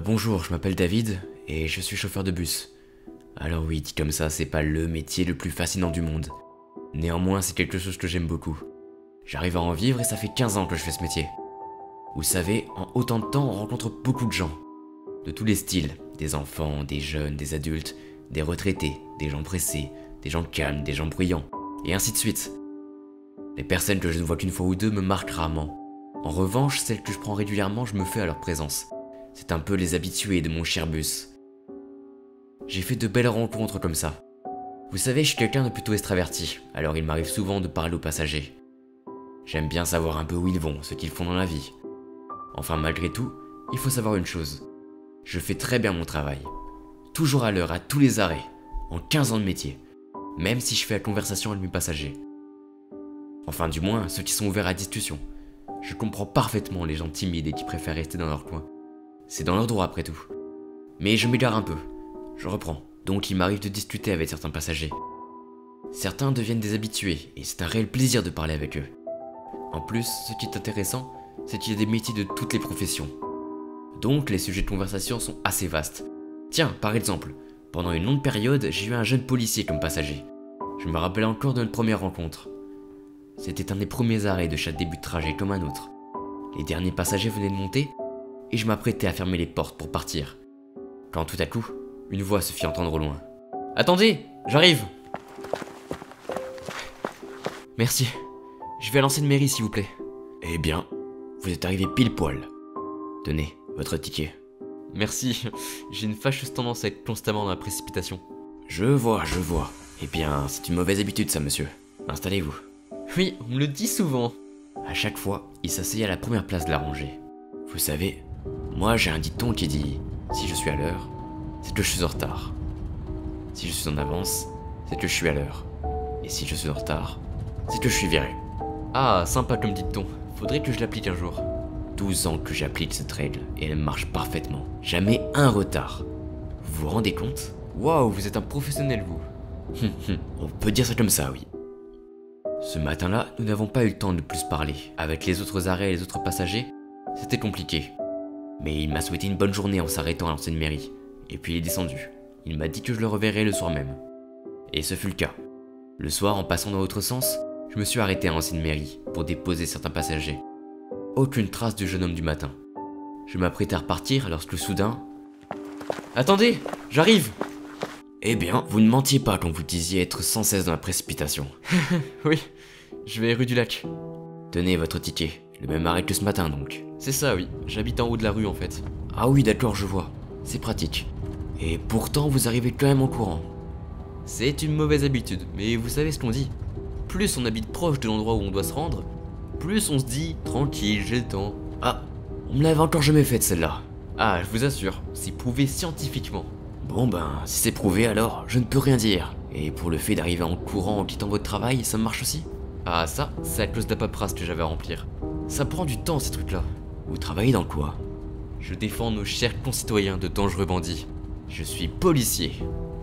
Bonjour, je m'appelle David et je suis chauffeur de bus. Alors oui, dit comme ça, c'est pas le métier le plus fascinant du monde. Néanmoins, c'est quelque chose que j'aime beaucoup. J'arrive à en vivre et ça fait 15 ans que je fais ce métier. Vous savez, en autant de temps, on rencontre beaucoup de gens. De tous les styles, des enfants, des jeunes, des adultes, des retraités, des gens pressés, des gens calmes, des gens bruyants, et ainsi de suite. Les personnes que je ne vois qu'une fois ou deux me marquent rarement. En revanche, celles que je prends régulièrement, je me fais à leur présence. C'est un peu les habitués de mon cher bus. J'ai fait de belles rencontres comme ça. Vous savez, je suis quelqu'un de plutôt extraverti, alors il m'arrive souvent de parler aux passagers. J'aime bien savoir un peu où ils vont, ce qu'ils font dans la vie. Enfin, malgré tout, il faut savoir une chose. Je fais très bien mon travail. Toujours à l'heure, à tous les arrêts, en 15 ans de métier, même si je fais la conversation avec mes passagers. Enfin, du moins, ceux qui sont ouverts à discussion. Je comprends parfaitement les gens timides et qui préfèrent rester dans leur coin. C'est dans leur droit après tout. Mais je m'égare un peu. Je reprends. Donc il m'arrive de discuter avec certains passagers. Certains deviennent des habitués et c'est un réel plaisir de parler avec eux. En plus, ce qui est intéressant, c'est qu'il y a des métiers de toutes les professions. Donc les sujets de conversation sont assez vastes. Tiens, par exemple, pendant une longue période, j'ai eu un jeune policier comme passager. Je me rappelle encore de notre première rencontre. C'était un des premiers arrêts de chaque début de trajet comme un autre. Les derniers passagers venaient de monter et je m'apprêtais à fermer les portes pour partir. Quand tout à coup, une voix se fit entendre au loin. « Attendez, j'arrive !» Merci. Je vais à l'ancienne mairie s'il vous plaît. Eh bien, vous êtes arrivé pile poil. Tenez, votre ticket. Merci, j'ai une fâcheuse tendance à être constamment dans la précipitation. Je vois. Eh bien, c'est une mauvaise habitude ça, monsieur. Installez-vous. Oui, on me le dit souvent. À chaque fois, il s'asseyait à la première place de la rangée. Vous savez, moi j'ai un dicton qui dit « Si je suis à l'heure, c'est que je suis en retard. Si je suis en avance, c'est que je suis à l'heure. Et si je suis en retard, c'est que je suis viré. » Ah, sympa comme dicton. Faudrait que je l'applique un jour. 12 ans que j'applique cette règle et elle marche parfaitement. Jamais un retard. Vous vous rendez compte? Waouh, vous êtes un professionnel vous. On peut dire ça comme ça, oui. Ce matin-là, nous n'avons pas eu le temps de plus parler. Avec les autres arrêts et les autres passagers, c'était compliqué. Mais il m'a souhaité une bonne journée en s'arrêtant à l'ancienne mairie. Et puis il est descendu. Il m'a dit que je le reverrais le soir même. Et ce fut le cas. Le soir, en passant dans l'autre sens, je me suis arrêté à l'ancienne mairie pour déposer certains passagers. Aucune trace du jeune homme du matin. Je m'apprêtais à repartir lorsque soudain... Attendez, j'arrive! Eh bien, vous ne mentiez pas quand vous disiez être sans cesse dans la précipitation. Oui, je vais rue du Lac. Tenez votre ticket, le même arrêt que ce matin donc. C'est ça oui, j'habite en haut de la rue en fait. Ah oui d'accord, je vois, c'est pratique. Et pourtant vous arrivez quand même en courant. C'est une mauvaise habitude, mais vous savez ce qu'on dit. Plus on habite proche de l'endroit où on doit se rendre, plus on se dit tranquille, j'ai le temps. Ah, on me l'avait encore jamais faite celle-là. Ah, je vous assure, c'est prouvé scientifiquement. Bon ben, si c'est prouvé alors, je ne peux rien dire. Et pour le fait d'arriver en courant en quittant votre travail, ça marche aussi? Ah ça, c'est à cause de la paperasse que j'avais à remplir. Ça prend du temps ces trucs-là. Vous travaillez dans quoi? Je défends nos chers concitoyens de dangereux bandits. Je suis policier.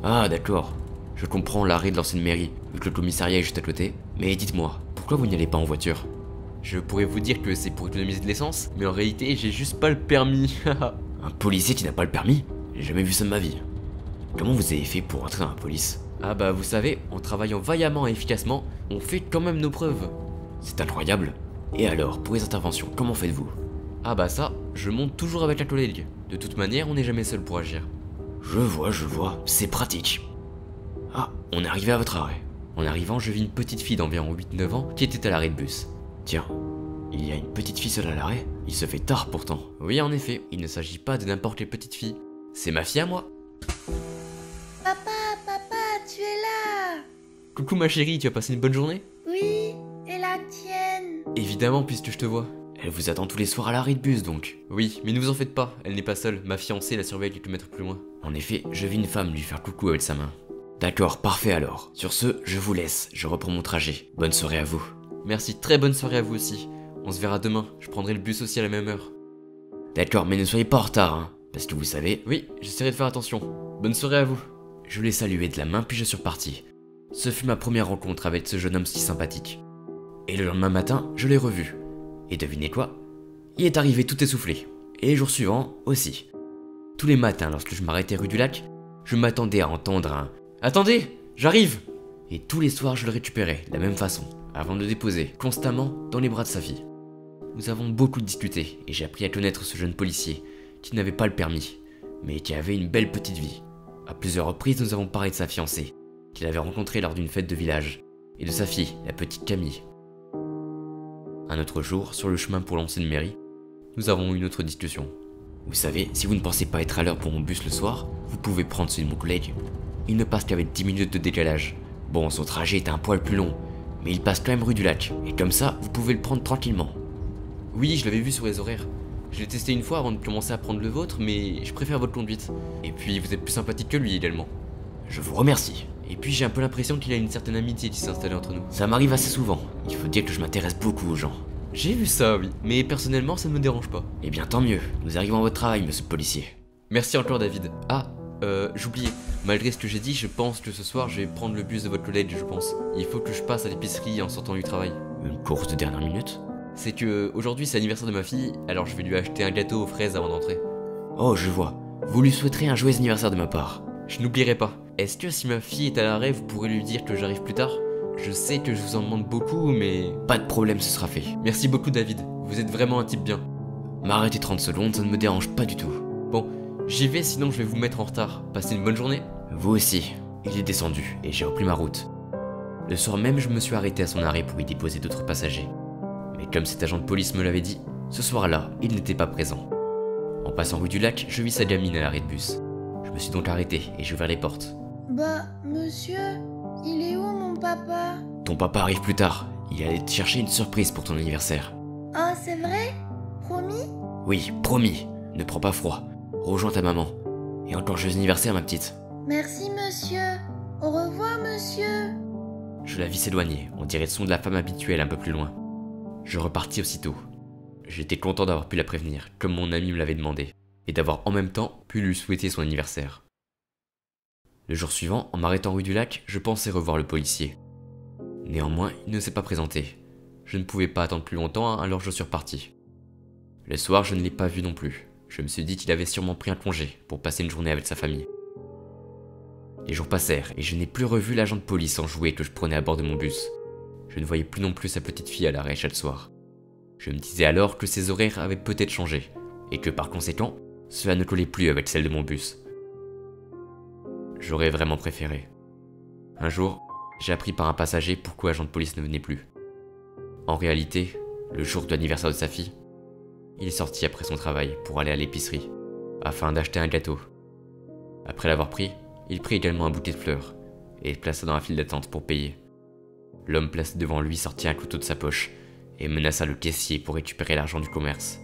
Ah d'accord, je comprends l'arrêt de l'ancienne mairie, vu que le commissariat est juste à côté. Mais dites-moi, pourquoi vous n'y allez pas en voiture? Je pourrais vous dire que c'est pour économiser de l'essence, mais en réalité j'ai juste pas le permis. Un policier qui n'a pas le permis? J'ai jamais vu ça de ma vie. Comment vous avez fait pour entrer dans la police? Ah bah vous savez, en travaillant vaillamment et efficacement, on fait quand même nos preuves. C'est incroyable. Et alors, pour les interventions, comment faites-vous? Ah bah ça, je monte toujours avec un collègue. De toute manière, on n'est jamais seul pour agir. Je vois, c'est pratique. Ah, on est arrivé à votre arrêt. En arrivant, je vis une petite fille d'environ 8-9 ans qui était à l'arrêt de bus. Tiens, il y a une petite fille seule à l'arrêt? Il se fait tard pourtant. Oui en effet, il ne s'agit pas de n'importe quelle petite fille. C'est ma fille à moi. Papa, tu es là? Coucou ma chérie, tu as passé une bonne journée? Oui, et la tienne? Évidemment puisque je te vois. Elle vous attend tous les soirs à l'arrêt de bus donc. Oui, mais ne vous en faites pas, elle n'est pas seule. Ma fiancée la surveille quelques mètres plus loin. En effet, je vis une femme lui faire coucou avec sa main. D'accord, parfait alors. Sur ce, je vous laisse, je reprends mon trajet. Bonne soirée à vous. Merci, très bonne soirée à vous aussi. On se verra demain, je prendrai le bus aussi à la même heure. D'accord, mais ne soyez pas en retard, hein. Parce que vous savez... Oui, j'essaierai de faire attention. Bonne soirée à vous. Je l'ai salué de la main puis je suis reparti. Ce fut ma première rencontre avec ce jeune homme si sympathique. Et le lendemain matin, je l'ai revu. Et devinez quoi? Il est arrivé tout essoufflé. Et les jours suivants aussi. Tous les matins, lorsque je m'arrêtais rue du Lac, je m'attendais à entendre un « Attendez, j'arrive !» Et tous les soirs, je le récupérais de la même façon, avant de le déposer, constamment dans les bras de sa fille. Nous avons beaucoup discuté, et j'ai appris à connaître ce jeune policier, qui n'avait pas le permis, mais qui avait une belle petite vie. À plusieurs reprises, nous avons parlé de sa fiancée, qu'il avait rencontrée lors d'une fête de village, et de sa fille, la petite Camille. Un autre jour, sur le chemin pour l'ancienne mairie, nous avons eu une autre discussion. Vous savez, si vous ne pensez pas être à l'heure pour mon bus le soir, vous pouvez prendre celui de mon collègue. Il ne passe qu'avec 10 minutes de décalage. Bon, son trajet est un poil plus long, mais il passe quand même rue du Lac, et comme ça, vous pouvez le prendre tranquillement. Oui, je l'avais vu sur les horaires. Je l'ai testé une fois avant de commencer à prendre le vôtre, mais je préfère votre conduite. Et puis, vous êtes plus sympathique que lui également. Je vous remercie. Et puis, j'ai un peu l'impression qu'il y a une certaine amitié qui s'est installée entre nous. Ça m'arrive assez souvent. Il faut dire que je m'intéresse beaucoup aux gens. J'ai vu ça, oui. Mais personnellement, ça ne me dérange pas. Eh bien, tant mieux. Nous arrivons à votre travail, monsieur le policier. Merci encore, David. Ah, j'oubliais. Malgré ce que j'ai dit, je pense que ce soir, je vais prendre le bus de votre collège, je pense. Il faut que je passe à l'épicerie en sortant du travail. Une course de dernière minute? C'est que aujourd'hui c'est l'anniversaire de ma fille, alors je vais lui acheter un gâteau aux fraises avant d'entrer. Oh, je vois. Vous lui souhaiterez un joyeux anniversaire de ma part. Je n'oublierai pas. Est-ce que si ma fille est à l'arrêt, vous pourrez lui dire que j'arrive plus tard? Je sais que je vous en demande beaucoup, mais... Pas de problème, ce sera fait. Merci beaucoup, David. Vous êtes vraiment un type bien. M'arrêter 30 secondes, ça ne me dérange pas du tout. Bon, j'y vais, sinon je vais vous mettre en retard. Passez une bonne journée. Vous aussi. Il est descendu, et j'ai repris ma route. Le soir même, je me suis arrêté à son arrêt pour y déposer d'autres passagers. Mais comme cet agent de police me l'avait dit, ce soir-là, il n'était pas présent. En passant rue du Lac, je vis sa gamine à l'arrêt de bus. Je me suis donc arrêté et j'ai ouvert les portes. Bah, monsieur, il est où mon papa? Ton papa arrive plus tard. Il allait te chercher une surprise pour ton anniversaire. Ah, c'est vrai? Promis? Oui, promis. Ne prends pas froid. Rejoins ta maman. Et encore joyeux anniversaire, ma petite. Merci, monsieur. Au revoir, monsieur. Je la vis s'éloigner. On dirait le son de la femme habituelle un peu plus loin. Je repartis aussitôt. J'étais content d'avoir pu la prévenir, comme mon ami me l'avait demandé, et d'avoir en même temps pu lui souhaiter son anniversaire. Le jour suivant, en m'arrêtant rue du Lac, je pensais revoir le policier. Néanmoins, il ne s'est pas présenté. Je ne pouvais pas attendre plus longtemps, alors je suis reparti. Le soir, je ne l'ai pas vu non plus. Je me suis dit qu'il avait sûrement pris un congé pour passer une journée avec sa famille. Les jours passèrent, et je n'ai plus revu l'agent de police en jouet que je prenais à bord de mon bus. Je ne voyais plus non plus sa petite fille à l'arrêt chaque soir. Je me disais alors que ses horaires avaient peut-être changé, et que par conséquent, cela ne collait plus avec celle de mon bus. J'aurais vraiment préféré. Un jour, j'ai appris par un passager pourquoi l'agent de police ne venait plus. En réalité, le jour de l'anniversaire de sa fille, il est sorti après son travail pour aller à l'épicerie, afin d'acheter un gâteau. Après l'avoir pris, il prit également un bouquet de fleurs, et le plaça dans la file d'attente pour payer. L'homme placé devant lui sortit un couteau de sa poche et menaça le caissier pour récupérer l'argent du commerce.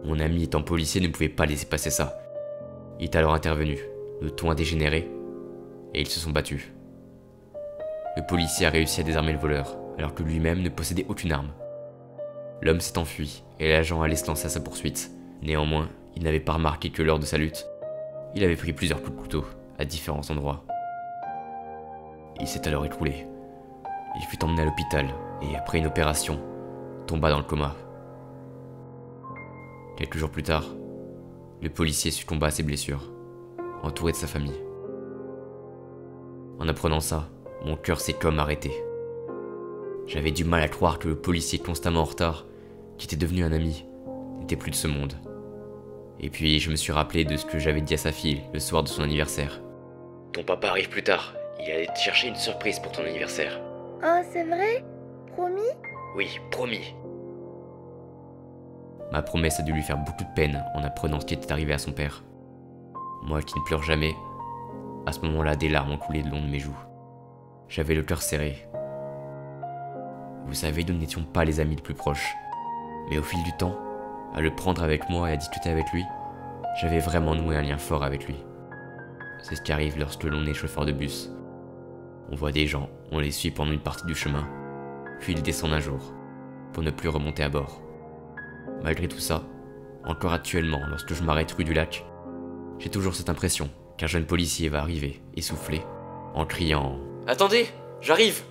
Mon ami étant policier ne pouvait pas laisser passer ça. Il est alors intervenu, le ton a dégénéré, et ils se sont battus. Le policier a réussi à désarmer le voleur, alors que lui-même ne possédait aucune arme. L'homme s'est enfui, et l'agent allait se lancer à sa poursuite. Néanmoins, il n'avait pas remarqué que lors de sa lutte, il avait pris plusieurs coups de couteau, à différents endroits. Il s'est alors écroulé. Il fut emmené à l'hôpital, et après une opération, tomba dans le coma. Quelques jours plus tard, le policier succomba à ses blessures, entouré de sa famille. En apprenant ça, mon cœur s'est comme arrêté. J'avais du mal à croire que le policier constamment en retard, qui était devenu un ami, n'était plus de ce monde. Et puis je me suis rappelé de ce que j'avais dit à sa fille le soir de son anniversaire. Ton papa arrive plus tard, il allait te chercher une surprise pour ton anniversaire. Ah, c'est vrai? Promis? Oui, promis. Ma promesse a dû lui faire beaucoup de peine en apprenant ce qui était arrivé à son père. Moi qui ne pleure jamais, à ce moment-là des larmes ont coulé le long de mes joues. J'avais le cœur serré. Vous savez, nous n'étions pas les amis les plus proches. Mais au fil du temps, à le prendre avec moi et à discuter avec lui, j'avais vraiment noué un lien fort avec lui. C'est ce qui arrive lorsque l'on est chauffeur de bus. On voit des gens, on les suit pendant une partie du chemin, puis ils descendent un jour, pour ne plus remonter à bord. Malgré tout ça, encore actuellement, lorsque je m'arrête rue du Lac, j'ai toujours cette impression qu'un jeune policier va arriver, essoufflé, en criant « Attendez, j'arrive !»